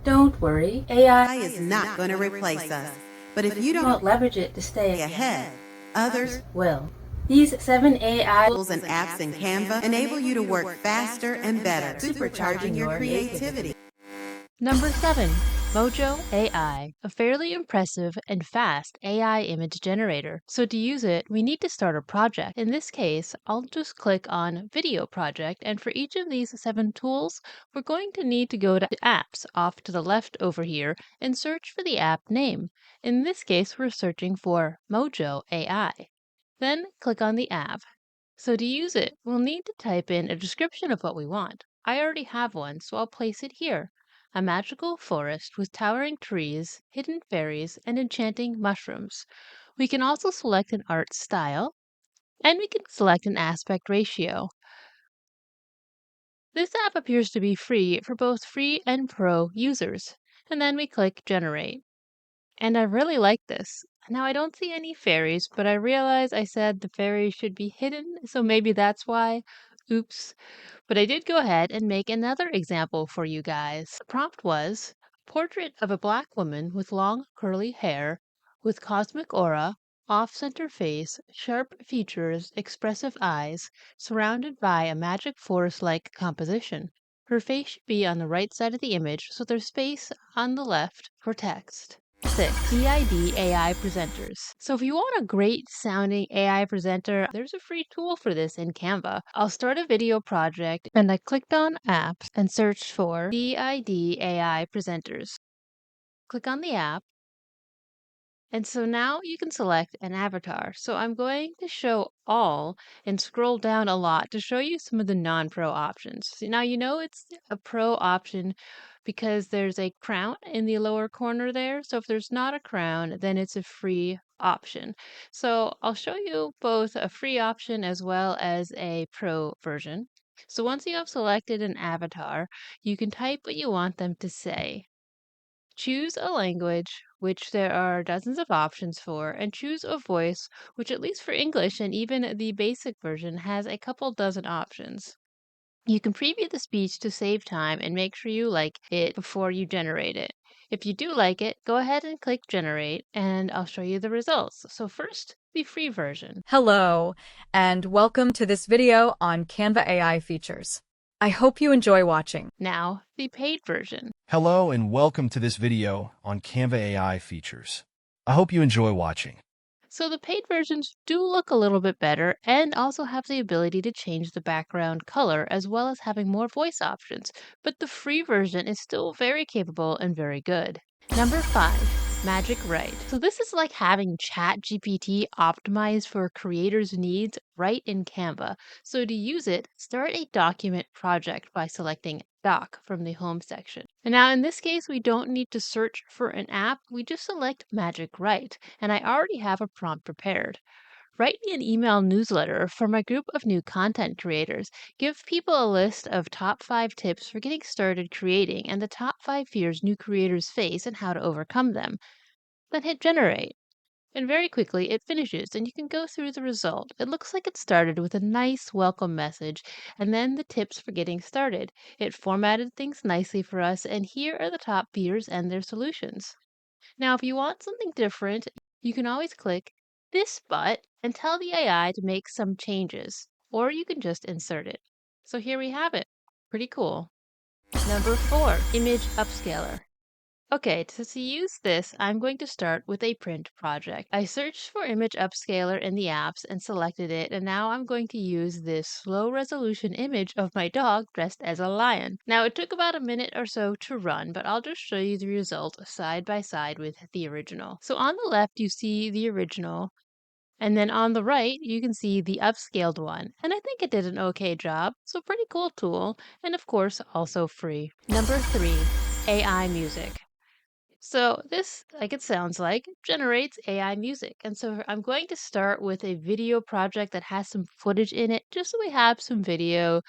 Don't worry, AI AI is not going to replace us. But if you don't won't leverage it to stay stay ahead, others will. These 7 AI tools and apps in Canva enable you to work faster and better, supercharging your creativity. Number 7. Mojo AI, a fairly impressive and fast AI image generator. So to use it, we need to start a project. In this case, I'll just click on Video Project, and for each of these 7 tools, we're going to need to go to Apps off to the left over here and search for the app name. In this case, we're searching for Mojo AI. Then click on the app. So to use it, we'll need to type in a description of what we want. I already have one, so I'll place it here. A magical forest with towering trees, hidden fairies, and enchanting mushrooms. We can also select an art style, and we can select an aspect ratio. This app appears to be free for both free and pro users. And then we click Generate. And I really like this. Now I don't see any fairies, but I realize I said the fairies should be hidden, so maybe that's why. Oops. But I did go ahead and make another example for you guys. The prompt was portrait of a black woman with long curly hair, with cosmic aura, off-center face, sharp features, expressive eyes, surrounded by a magic forest-like composition. Her face should be on the right side of the image, so there's space on the left for text. 6. EID AI presenters. So if you want a great sounding AI presenter, there's a free tool for this in Canva. I'll start a video project and I clicked on apps and searched for EID AI presenters. Click on the app. And so now you can select an avatar. So I'm going to show all and scroll down a lot to show you some of the non-pro options. So now you know it's a pro option because there's a crown in the lower corner there. So if there's not a crown, then it's a free option. So I'll show you both a free option as well as a pro version. So once you have selected an avatar, you can type what you want them to say. Choose a language, which there are dozens of options for, and choose a voice, which, at least for English and even the basic version, has a couple dozen options. You can preview the speech to save time and make sure you like it before you generate it. If you do like it, go ahead and click Generate, and I'll show you the results. So first, the free version. Hello, and welcome to this video on Canva AI features. I hope you enjoy watching. Now, the paid version. Hello and welcome to this video on Canva AI features. I hope you enjoy watching. So the paid versions do look a little bit better and also have the ability to change the background color as well as having more voice options, but the free version is still very capable and very good. Number 5, Magic Write. So this is like having ChatGPT optimized for creators' needs right in Canva. So to use it, start a document project by selecting Doc from the home section. And now in this case, we don't need to search for an app. We just select Magic Write, and I already have a prompt prepared. Write me an email newsletter for my group of new content creators. Give people a list of top 5 tips for getting started creating and the top 5 fears new creators face and how to overcome them. Then hit generate. And very quickly it finishes and you can go through the result. It looks like it started with a nice welcome message and then the tips for getting started. It formatted things nicely for us and here are the top fears and their solutions. Now, if you want something different, you can always click this but and tell the AI to make some changes, or you can just insert it. So here we have it. Pretty cool. Number 4, Image Upscaler. Okay, to use this, I'm going to start with a print project. I searched for Image Upscaler in the apps and selected it, and now I'm going to use this low resolution image of my dog dressed as a lion. Now, it took about a minute or so to run, but I'll just show you the result side by side with the original. So on the left, you see the original, and then on the right, you can see the upscaled one. And I think it did an okay job, so pretty cool tool, and of course, also free. Number 3, AI Music. So this, like it sounds like, generates AI music. And so I'm going to start with a video project that has some footage in it, just so we have some video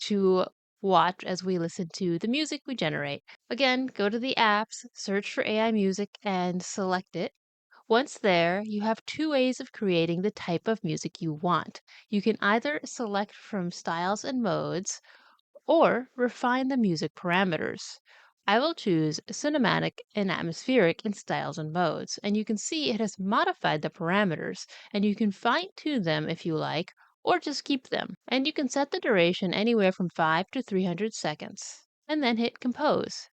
to watch as we listen to the music we generate. Again, go to the apps, search for AI music, and select it. Once there, you have 2 ways of creating the type of music you want. You can either select from styles and modes, or refine the music parameters. I will choose cinematic and atmospheric in styles and modes, and you can see it has modified the parameters, and you can fine tune them if you like, or just keep them. And you can set the duration anywhere from 5 to 300 seconds, and then hit compose.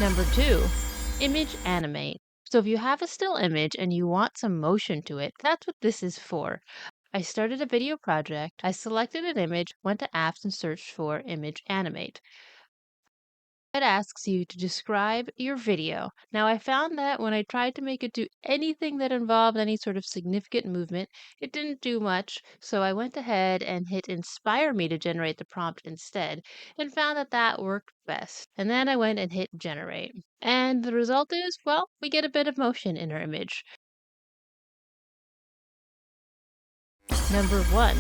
Number 2, image animate. So if you have a still image and you want some motion to it, that's what this is for. I started a video project, I selected an image, went to apps and searched for image animate. It asks you to describe your video. Now, I found that when I tried to make it do anything that involved any sort of significant movement, it didn't do much. So I went ahead and hit inspire me to generate the prompt instead and found that that worked best. And then I went and hit generate. And the result is, well, we get a bit of motion in our image. Number 1,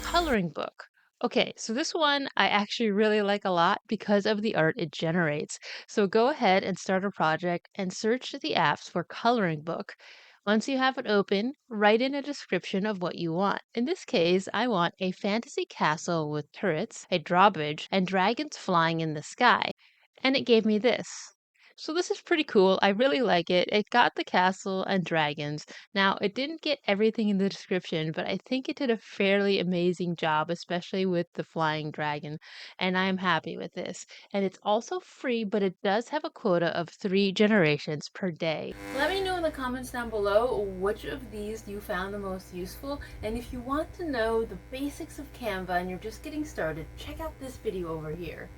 coloring book. Okay, so this one I actually really like a lot because of the art it generates. So go ahead and start a project and search the apps for coloring book. Once you have it open, write in a description of what you want. In this case, I want a fantasy castle with turrets, a drawbridge, and dragons flying in the sky. And it gave me this. So this is pretty cool. I really like it. It got the castle and dragons. Now, it didn't get everything in the description, but I think it did a fairly amazing job, especially with the flying dragon, and I am happy with this. And it's also free, but it does have a quota of 3 generations per day. Let me know in the comments down below which of these you found the most useful, and if you want to know the basics of Canva and you're just getting started, check out this video over here.